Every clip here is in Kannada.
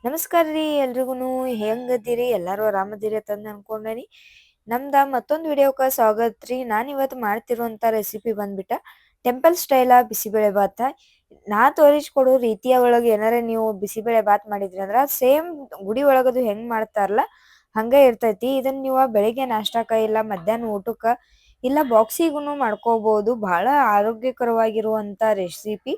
ನಮಸ್ಕಾರ ರೀ ಎಲ್ರಿಗೂನು ಹೆಂಗದಿರಿ ಎಲ್ಲಾರು ಆರಾಮದಿರಿ ಅಂತ ಅನ್ಕೊಂಡೇನಿ. ನಮ್ದ ಮತ್ತೊಂದು ವಿಡಿಯೋಕ್ಕ ಸ್ವಾಗತ ರೀ. ನಾನು ಇವತ್ತು ಮಾಡ್ತಿರುವಂತ ರೆಸಿಪಿ ಬಂದ್ಬಿಟ್ಟ ಟೆಂಪಲ್ ಸ್ಟೈಲ ಬಿಸಿಬೇಳೆ ಬಾತ. ನಾ ತೋರಿಸ್ಕೊಡೋ ರೀತಿಯ ಒಳಗೆ ಏನಾರ ನೀವು ಬಿಸಿಬೇಳೆ ಬಾತ್ ಮಾಡಿದ್ರಿ ಅಂದ್ರ ಸೇಮ್ ಗುಡಿ ಒಳಗದು ಹೆಂಗ್ ಮಾಡ್ತಾರಲ್ಲ ಹಂಗ ಇರ್ತೈತಿ. ಇದನ್ನ ನೀವು ಬೆಳಿಗ್ಗೆ ನಾಷ್ಟಾಕ ಇಲ್ಲ ಮಧ್ಯಾಹ್ನ ಊಟಕ್ಕ ಇಲ್ಲ ಬಾಕ್ಸಿಗೂ ಮಾಡ್ಕೋಬಹುದು. ಬಹಳ ಆರೋಗ್ಯಕರವಾಗಿರುವಂತ ರೆಸಿಪಿ.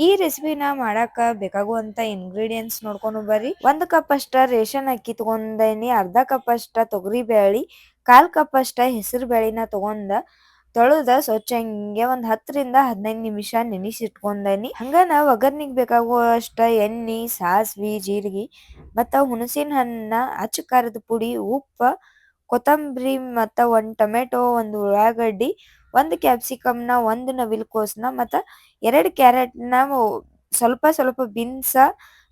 ಈ ರೆಸಿಪಿನ ಮಾಡಾಕ ಬೇಕಾಗುವಂತ ಇಂಗ್ರೀಡಿಯೆಂಟ್ಸ್ ನೋಡ್ಕೊಂಡು ಬರ್ರಿ. 1 ಕಪ್ ಅಷ್ಟ ರೇಷನ್ ಅಕ್ಕಿ ತಗೊಂಡೇನಿ, ಅರ್ಧ ಕಪ್ ಅಷ್ಟ ತೊಗರಿ ಬ್ಯಾಳಿ, 1/4 ಕಪ್ ಅಷ್ಟ ಹೆಸರು ಬ್ಯಾಳಿನ ತಗೊಂಡ ತೊಳೆದ ಸ್ವಚ್ಛ ಹಿಂಗೆ ಒಂದ್ 10 ರಿಂದ 15 ನಿಮಿಷ ನೆನಿಸಿಟ್ಕೊಂಡೇನಿ. ಹಂಗನ ಒಗ್ಗರ್ನಿಗ್ ಬೇಕಾಗುವಷ್ಟ ಎಣ್ಣಿ, ಸಾಸ್ವಿ, ಜೀರಿಗೆ ಮತ್ತ ಹುಣಸಿನ ಹಣ್ಣ, ಅಚ್ಚ ಖಾರದ ಪುಡಿ, ಉಪ್ಪ, ಕೊತ್ತಂಬರಿ ಮತ್ತ 1 ಟೊಮೆಟೊ, 1 ಉಳ್ಳಾಗಡ್ಡಿ, 1 ಕ್ಯಾಪ್ಸಿಕಮ್ನ, 1 ನವಿಲುಕೋಸನ್ನ ಮತ್ತ 2 ಕ್ಯಾರೆಟ್ನ, ಸ್ವಲ್ಪ ಸ್ವಲ್ಪ ಬೀನ್ಸ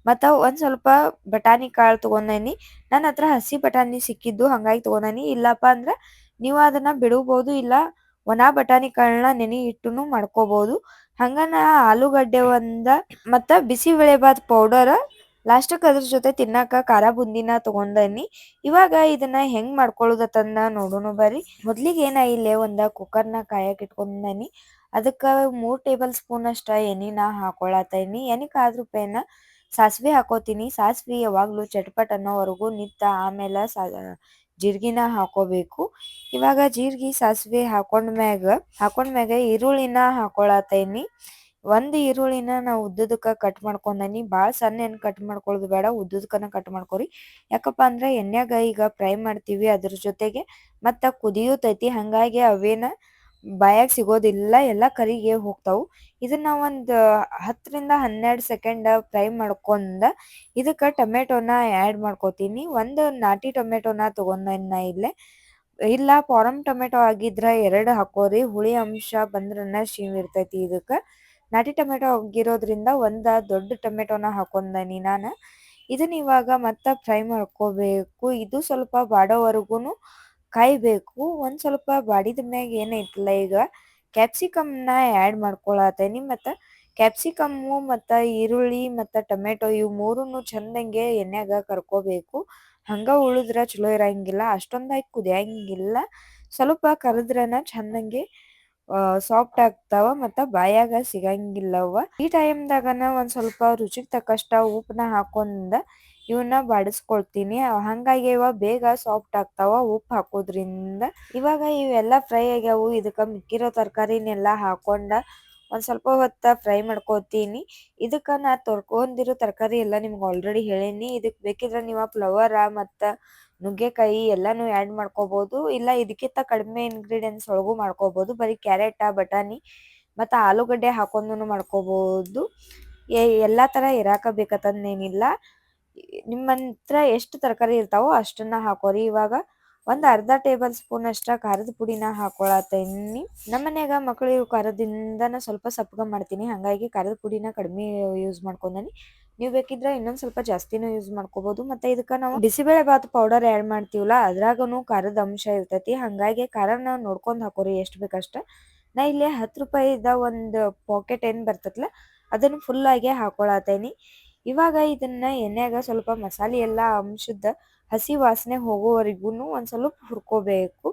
ಮತ್ತ ಒಂದ್ ಸ್ವಲ್ಪ ಬಟಾಣಿ ಕಾಳು ತಗೊಂಡೇನಿ. ನನ್ನ ಹತ್ರ ಹಸಿ ಬಟಾಣಿ ಸಿಕ್ಕಿದ್ದು ಹಂಗಾಗಿ ತಗೊಂಡೇನಿ. ಇಲ್ಲಪ್ಪ ಅಂದ್ರ ನೀವು ಅದನ್ನ ಬಿಡಬಹುದು, ಇಲ್ಲ ಒಣ ಬಟಾಣಿ ಕಾಳನ್ನ ನೆನಿ ಇಟ್ಟುನು ಮಾಡ್ಕೋಬಹುದು. ಹಂಗನ ಆಲೂಗಡ್ಡೆ ಮತ್ತ ಬಿಸಿಬೇಳೆಬಾತ್ ಪೌಡರ್, ಲಾಸ್ಟಕ್ಕೆ ಅದ್ರ ಜೊತೆ ತಿನ್ನಾಕ ಖಾರ ಬುಂದಿನ ತಗೊಂಡೇನಿ. ಇವಾಗ ಇದನ್ನ ಹೆಂಗ್ ಮಾಡ್ಕೊಳ್ಳೋದತ್ತಂದ ನೋಡೋಣ ಬರ್ರಿ. ಮೊದ್ಲಿಗೆ ಇಲ್ಲೇ ಒಂದ ಕುಕ್ಕರ್ನ ಕಾಯಕ್ ಇಟ್ಕೊಂಡೇನಿ. ಅದಕ್ಕ 3 ಟೇಬಲ್ ಸ್ಪೂನ್ ಅಷ್ಟ ಎಣ್ಣಿನ ಹಾಕೊಳತೇನಿ. ಎಣ್ಣಿ ಕಾದ್ರ ಪೇನ ಸಾಸ್ವಿ ಹಾಕೋತೀನಿ. ಸಾಸ್ವಿ ಯಾವಾಗ್ಲೂ ಚಟ್ಪಟ್ ಅನ್ನೋವರೆಗೂ ನಿತ್ತ ಆಮೇಲೆ ಜೀರಿಗೆನ ಹಾಕೋಬೇಕು. ಇವಾಗ ಜೀರಿಗೆ ಸಾಸಿವೆ ಹಾಕೊಂಡ್ಮ್ಯಾಗ ಈರುಳ್ಳಿನ ಹಾಕೊಳತೇನಿ. 1 ಈರುಳ್ಳಿನ ನಾವು ಉದ್ದುದಕ್ಕ ಕಟ್ ಮಾಡ್ಕೊಂಡೇನಿ. ಬಾಳ ಸಣ್ಣ ಏನ್ ಕಟ್ ಮಾಡ್ಕೊಳ್ಳೋದು ಬೇಡ, ಉದ್ದುದಕ್ಕನ ಕಟ್ ಮಾಡ್ಕೊರಿ. ಯಾಕಪ್ಪ ಅಂದ್ರೆ ಎಣ್ಣ್ಯಾಗ ಈಗ ಫ್ರೈ ಮಾಡ್ತೀವಿ, ಅದ್ರ ಜೊತೆಗೆ ಮತ್ತ ಕುದಿಯುತೈತಿ. ಹಂಗಾಗಿ ಅವೇನ ಬಾಯಾಗ ಸಿಗೋದಿಲ್ಲ, ಎಲ್ಲಾ ಕರಿಗೆ ಹೋಗ್ತಾವು. ಇದನ್ನ ಒಂದ್ 10 ರಿಂದ 12 ಸೆಕೆಂಡ್ ಫ್ರೈ ಮಾಡ್ಕೊಂಡ ಇದಕ್ಕ ಟೊಮೆಟೊನ ಆಡ್ ಮಾಡ್ಕೋತೀನಿ. 1 ನಾಟಿ ಟೊಮೆಟೊನ ತಗೊಂಡೇನಿ ನಾ ಇಲ್ಲೇ. ಇಲ್ಲ ಫಾರಂ ಟೊಮೆಟೊ ಆಗಿದ್ರ 2 ಹಾಕೋರಿ, ಹುಳಿ ಅಂಶ ಬಂದ್ರನ ಶಿವ್ ಇರ್ತೈತಿ ಇದಕ್ಕ. ನಾಟಿ ಟೊಮೆಟೊ ಆಗಿರೋದ್ರಿಂದ 1 ದೊಡ್ಡ ಟೊಮೆಟೊನ ಹಾಕೊಂಡೇನಿ ನಾನು. ಇದನ್ನ ಇವಾಗ ಮತ್ತ ಫ್ರೈ ಮಾಡ್ಕೋಬೇಕು. ಇದು ಸ್ವಲ್ಪ ಬಾಡೋವರೆಗೂನು ಕಾಯ್ಬೇಕು. ಒಂದ್ ಸ್ವಲ್ಪ ಬಾಡಿದ ಮ್ಯಾಗ ಏನೈತಲ್ಲ ಈಗ ಕ್ಯಾಪ್ಸಿಕಮ್ನ ಆಡ್ ಮಾಡ್ಕೊಳತೇನಿ. ಮತ್ತ ಕ್ಯಾಪ್ಸಿಕಮ್ಮು ಮತ್ತ ಈರುಳ್ಳಿ ಮತ್ತ ಟೊಮೆಟೊ ಇವು ಮೂರನ್ನು ಚಂದಂಗೆ ಎಣ್ಣ್ಯಾಗ ಕರ್ಕೋಬೇಕು. ಹಂಗ ಉಳಿದ್ರ ಚಲೋ ಇರಂಗಿಲ್ಲ, ಅಷ್ಟೊಂದಾಗಿ ಕುದಿಯಂಗಿಲ್ಲ. ಸ್ವಲ್ಪ ಕರದ್ರನ ಚಂದಂಗೆ ಸಾಫ್ಟ್ ಆಗ್ತಾವ ಮತ್ತ ಬಾಯಾಗ ಸಿಗಂಗಿಲ್ಲವ. ಈ ಟೈಮ್ದಾಗನ ಒಂದ್ ಸ್ವಲ್ಪ ರುಚಿಗೆ ತಕ್ಕಷ್ಟ ಉಪ್ಪನ್ನ ಹಾಕೊಂಡ ಇವನ್ನ ಬಾಡಿಸ್ಕೊಳ್ತೀನಿ. ಹಂಗಾಗಿ ಇವ ಬೇಗ ಸಾಫ್ಟ್ ಆಗ್ತಾವ ಉಪ್ಪು ಹಾಕೋದ್ರಿಂದ. ಇವಾಗ ಇವೆಲ್ಲಾ ಫ್ರೈ ಆಗ್ಯಾವು. ಇದಕ್ಕ ಮಿಕ್ಕಿರೋ ತರಕಾರಿನೆಲ್ಲಾ ಹಾಕೊಂಡ ಒಂದ್ ಸ್ವಲ್ಪ ಹೊತ್ತ ಫ್ರೈ ಮಾಡ್ಕೋತೀನಿ. ಇದಕ್ಕ ನಾ ತೊಳ್ಕೊಂಡಿರೋ ತರಕಾರಿ ಎಲ್ಲ ನಿಮ್ಗೆ ಆಲ್ರೆಡಿ ಹೇಳೇನಿ. ಇದಕ್ ಬೇಕಿದ್ರ ನೀವು ಫ್ಲವರ್ ಮತ್ತ ನುಗ್ಗೆಕಾಯಿ ಎಲ್ಲಾನು ಆಡ್ ಮಾಡ್ಕೋಬಹುದು, ಇಲ್ಲ ಇದಕ್ಕಿಂತ ಕಡಿಮೆ ಇಂಗ್ರೀಡಿಯೆಂಟ್ಸ್ ಒಳಗೂ ಮಾಡ್ಕೋಬಹುದು. ಬರೀ ಕ್ಯಾರೆಟ್, ಬಟಾಣಿ ಮತ್ತ ಆಲೂಗಡ್ಡೆ ಹಾಕೊಂಡನು ಮಾಡ್ಕೋಬಹುದು. ಎಲ್ಲಾ ತರ ಇರಾಕ ಬೇಕಂತಂದೇನಿಲ್ಲ. ನಿಮ್ಮಂತ್ರ ಎಷ್ಟು ತರಕಾರಿ ಇರ್ತಾವೋ ಅಷ್ಟನ್ನ ಹಾಕೋರಿ. ಇವಾಗ ಒಂದ್ ಅರ್ಧ ಟೇಬಲ್ ಸ್ಪೂನ್ ಅಷ್ಟ ಖಾರದ ಪುಡಿನ ಹಾಕೊಳತೇನಿ. ನಮ್ಮನ್ಯಾಗ ಮಕ್ಕಳು ಖಾರದಿಂದನ ಸ್ವಲ್ಪ ಸಪ್ಪಗ ಮಾಡ್ತೀನಿ, ಹಂಗಾಗಿ ಖಾರದ ಪುಡಿನ ಕಡಿಮೆ ಯೂಸ್ ಮಾಡ್ಕೊಂಡೇನಿ. ನೀವು ಬೇಕಿದ್ರೆ ಇನ್ನೊಂದ್ ಸ್ವಲ್ಪ ಜಾಸ್ತಿನೂ ಯೂಸ್ ಮಾಡ್ಕೋಬಹುದು. ಮತ್ತೆ ಇದಕ್ಕ ನಾವು ಬಿಸಿಬೇಳೆ ಬಾತ್ ಪೌಡರ್ ಆಡ್ ಮಾಡ್ತೀವಲ್ಲ ಅದ್ರಾಗನು ಖಾರದ ಅಂಶ ಇರ್ತೈತಿ. ಹಂಗಾಗಿ ಖಾರನ ನೋಡ್ಕೊಂಡ್ ಹಾಕೋರಿ ಎಷ್ಟ್ ಬೇಕಷ್ಟ. ನಾ ಇಲ್ಲಿ 10 ರೂಪಾಯಿದ ಒಂದ್ ಪಾಕೆಟ್ ಏನ್ ಬರ್ತೈತ್ಲ ಅದನ್ನ ಫುಲ್ ಆಗಿ ಹಾಕೊಳತೇನಿ. ಇವಾಗ ಇದನ್ನ ಎಣ್ಣ್ಯಾಗ ಸ್ವಲ್ಪ ಮಸಾಲೆ ಎಲ್ಲಾ ಅಂಶದ ಹಸಿ ವಾಸನೆ ಹೋಗೋವರೆಗೂನು ಒಂದ್ ಸ್ವಲ್ಪ ಹುರ್ಕೋಬೇಕು.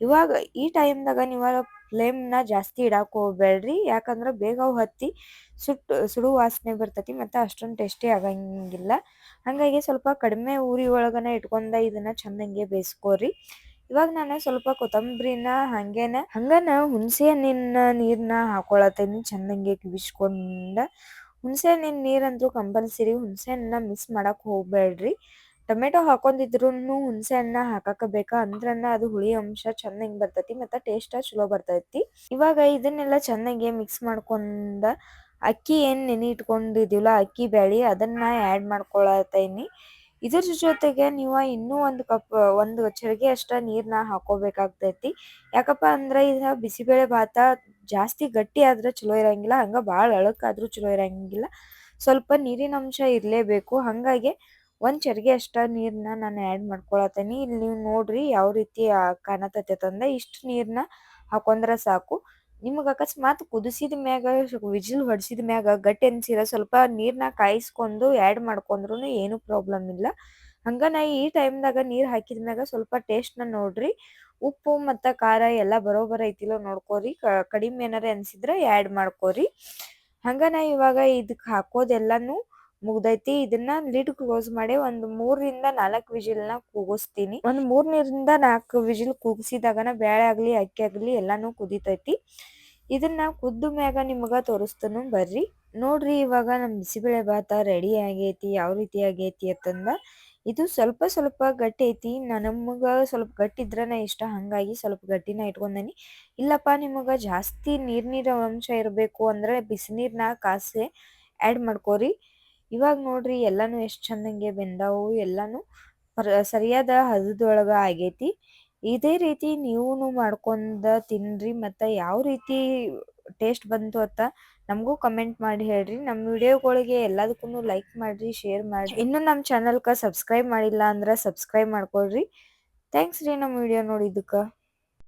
ಇವಾಗ ಈ ಟೈಮ್ದಾಗ ನೀವ ಫ್ಲೇಮ್ನ ಜಾಸ್ತಿ ಇಡಾಕ್ ಹೋಗ್ಬೇಡ್ರಿ, ಯಾಕಂದ್ರ ಬೇಗ ಹತ್ತಿ ಸುಡು ವಾಸನೆ ಬರ್ತೈತಿ ಮತ್ತೆ ಅಷ್ಟೊಂದು ಟೇಸ್ಟಿ ಆಗಂಗಿಲ್ಲ. ಹಂಗಾಗಿ ಸ್ವಲ್ಪ ಕಡಿಮೆ ಉರಿ ಒಳಗನ ಇಟ್ಕೊಂಡ ಇದನ್ನ ಚಂದಂಗೆ ಬೇಯಿಸ್ಕೋರಿ. ಇವಾಗ ನಾನು ಸ್ವಲ್ಪ ಕೊತ್ತಂಬರಿನ ಹಂಗನ ಹುಣಸೆ ಹಣ್ಣಿನ ನೀರ್ನ ಹಾಕೊಳತೇನಿ ಚಂದಂಗೆ ಕಿವಿಚ್ಕೊಂಡ. ಹುಣಸೆ ಹಣ್ಣಿನ ನೀರಂತೂ ಕಂಪಲ್ಸರಿ, ಹುಣಸೆ ಹಣ್ಣನ್ನ ಮಿಸ್ ಮಾಡಕ್ ಹೋಗ್ಬೇಡ್ರಿ. ಟೊಮೆಟೊ ಹಾಕೊಂಡಿದ್ರುನು ಹುಣಸೆ ಹಣ್ಣ ಹಾಕಾಕ ಬೇಕಾ, ಅಂದ್ರನ ಅದು ಹುಳಿ ಅಂಶ ಚಂದಂಗ್ ಬರ್ತೈತಿ ಮತ್ತ ಟೇಸ್ಟ್ ಚಲೋ ಬರ್ತೈತಿ. ಇವಾಗ ಇದನ್ನೆಲ್ಲ ಚಂದಂಗೆ ಮಿಕ್ಸ್ ಮಾಡ್ಕೊಂಡ ಅಕ್ಕಿ ಏನ್ ನೆನಿ ಇಟ್ಕೊಂಡಿದಿವಲ್ಲ ಅಕ್ಕಿ ಬ್ಯಾಳಿ ಅದನ್ನ ಆಡ್ ಮಾಡ್ಕೊಳತೇನಿ. ಇದ್ರ ಜೊತೆಗೆ ನೀವು ಇನ್ನೂ 1 ಕಪ್ 1 ಚರಿಗೆ ಅಷ್ಟ ನೀರ್ನ ಹಾಕೋಬೇಕಾಗ್ತೈತಿ. ಯಾಕಪ್ಪ ಅಂದ್ರ ಇದ ಬಿಸಿಬೇಳೆ ಭಾತ ಜಾಸ್ತಿ ಗಟ್ಟಿ ಆದ್ರ ಚಲೋ ಇರಂಗಿಲ್ಲ, ಹಂಗ ಬಾಳ ಅಳಕಾದ್ರೂ ಚಲೋ ಇರಂಗಿಲ್ಲ. ಸ್ವಲ್ಪ ನೀರಿನ ಅಂಶ ಇರ್ಲೇಬೇಕು. ಹಂಗಾಗಿ 1 ಚರಿಗೆ ಅಷ್ಟ ನೀರ್ನ ನಾನು ಆಡ್ ಮಾಡ್ಕೊಳತೇನಿ. ಇಲ್ಲಿ ನೀವು ನೋಡ್ರಿ ಯಾವ ರೀತಿ ಕಾಣತೈತಿ ಅಂದ ಇಷ್ಟ ನೀರ್ನ ಹಾಕೊಂಡ್ರ ಸಾಕು. ನಿಮಗೆ ಅಕಸ್ಮಾತ್ ಕುದಿಸಿದ ಮ್ಯಾಗ ವಿಜಿಲ್ ಹೊಡ್ಸಿದ ಮ್ಯಾಗ ಗಟ್ಟಿ ಅನ್ಸಿರ ಸ್ವಲ್ಪ ನೀರ್ನ ಕಾಯಿಸ್ಕೊಂಡು ಆ್ಯಡ್ ಮಾಡ್ಕೊಂಡ್ರು ಏನು ಪ್ರಾಬ್ಲಮ್ ಇಲ್ಲ. ಹಂಗ ನಾ ಈ ಟೈಮ್ದಾಗ ನೀರ್ ಹಾಕಿದ ಮ್ಯಾಗ ಸ್ವಲ್ಪ ಟೇಸ್ಟ್ನ ನೋಡ್ರಿ, ಉಪ್ಪು ಮತ್ತು ಖಾರ ಎಲ್ಲ ಬರೋಬ್ಬರ ಐತಿಲ್ಲೋ ನೋಡ್ಕೋರಿ. ಕಡಿಮೆ ಏನಾರ ಅನ್ಸಿದ್ರೆ ಆ್ಯಡ್ ಮಾಡ್ಕೋರಿ. ಹಂಗ ನಾ ಇವಾಗ ಇದಕ್ಕೆ ಹಾಕೋದೆಲ್ಲಾನು ಮುಗ್ದೈತಿ. ಇದನ್ನ ಲಿಡ್ ಕ್ಲೋಸ್ ಮಾಡಿ ಒಂದು 3ರಿಂದ 4 ವಿಜಿಲ್ನ ಕೂಗಿಸ್ತೀನಿ. ಒಂದು 3ರಿಂದ 4 ವಿಜಿಲ್ ಕೂಗಿಸಿದಾಗನ ಬೇಳೆ ಆಗಲಿ ಅಕ್ಕಿ ಆಗಲಿ ಎಲ್ಲಾನು ಕುದಿತೈತಿ. ಇದನ್ನ ಕುದ್ದು ಮ್ಯಾಗ ನಿಮ್ಗೆ ತೋರಿಸ್ತನು ಬರ್ರಿ. ನೋಡ್ರಿ ಇವಾಗ ನಮ್ಮ ಬಿಸಿಬೇಳೆ ಭಾತ ರೆಡಿ ಆಗೈತಿ. ಯಾವ ರೀತಿ ಆಗೈತಿ ಅಂತಂದ ಇದು ಸ್ವಲ್ಪ ಸ್ವಲ್ಪ ಗಟ್ಟಿ ಐತಿ. ನಮಗೆ ಸ್ವಲ್ಪ ಗಟ್ಟಿ ಇದ್ರನ ಇಷ್ಟ, ಹಾಗಾಗಿ ಸ್ವಲ್ಪ ಗಟ್ಟಿನ ಇಟ್ಕೊಂಡೇನಿ. ಇಲ್ಲಪ್ಪ ನಿಮಗೆ ಜಾಸ್ತಿ ನೀರಿನ ಅಂಶ ಇರಬೇಕು ಅಂದ್ರೆ ಬಿಸಿನೀರನ್ನ ಕಾಸಿ ಆ್ಯಡ್ ಮಾಡ್ಕೋರಿ. ಇವಾಗ ನೋಡ್ರಿ ಎಲ್ಲಾನು ಎಷ್ಟು ಚಂದಂಗೆ ಬೆಂದಾವು, ಎಲ್ಲಾನು ಸರಿಯಾದ ಹದದೊಳಗೆ ಆಗೈತಿ. ಇದೇ ರೀತಿ ನೀವು ಮಾಡ್ಕೊಂಡ ತಿನ್ರಿ. ಮತ್ತು ಯಾವ ರೀತಿ ಟೇಸ್ಟ್ ಬಂತು ಅಂತ ನಮಗೂ ಕಮೆಂಟ್ ಮಾಡಿ ಹೇಳ್ರಿ. ನಮ್ಮ ವಿಡಿಯೋಗಳಿಗೆ ಎಲ್ಲದಕ್ಕೂ ಲೈಕ್ ಮಾಡಿರಿ, ಶೇರ್ ಮಾಡಿರಿ. ಇನ್ನೂ ನಮ್ಮ ಚಾನಲ್ಗೆ ಸಬ್ಸ್ಕ್ರೈಬ್ ಮಾಡಿಲ್ಲ ಅಂದ್ರೆ ಸಬ್ಸ್ಕ್ರೈಬ್ ಮಾಡ್ಕೊಳ್ರಿ. ಥ್ಯಾಂಕ್ಸ್ ರೀ ನಮ್ಮ ವಿಡಿಯೋ ನೋಡಿದ್ದಕ್ಕೆ.